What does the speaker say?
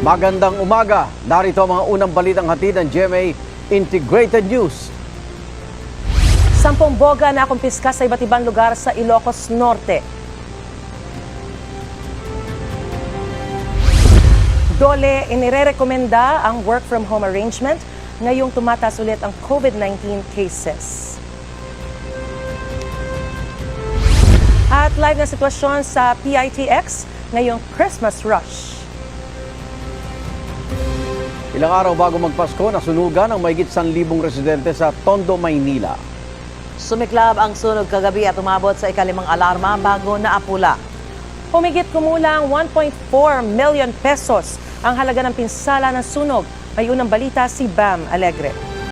Magandang umaga. Narito ang mga unang balitang hatid ng GMA Integrated News. 10 boga na kumpiska sa iba't ibang lugar sa Ilocos Norte. Dole, inirekomenda ang work from home arrangement ngayong tumataas ulit ang COVID-19 cases. At live na sitwasyon sa PITX ngayong Christmas rush. Ilang araw bago magpasko, nasunugan ang mahigit 1,000 residente sa Tondo, Maynila. Sumiklab ang sunog kagabi at umabot sa ikalimang alarma bago naapula. Humigit kumulang 1.4 million pesos ang halaga ng pinsala ng sunog. May unang balita si Bam Alegre.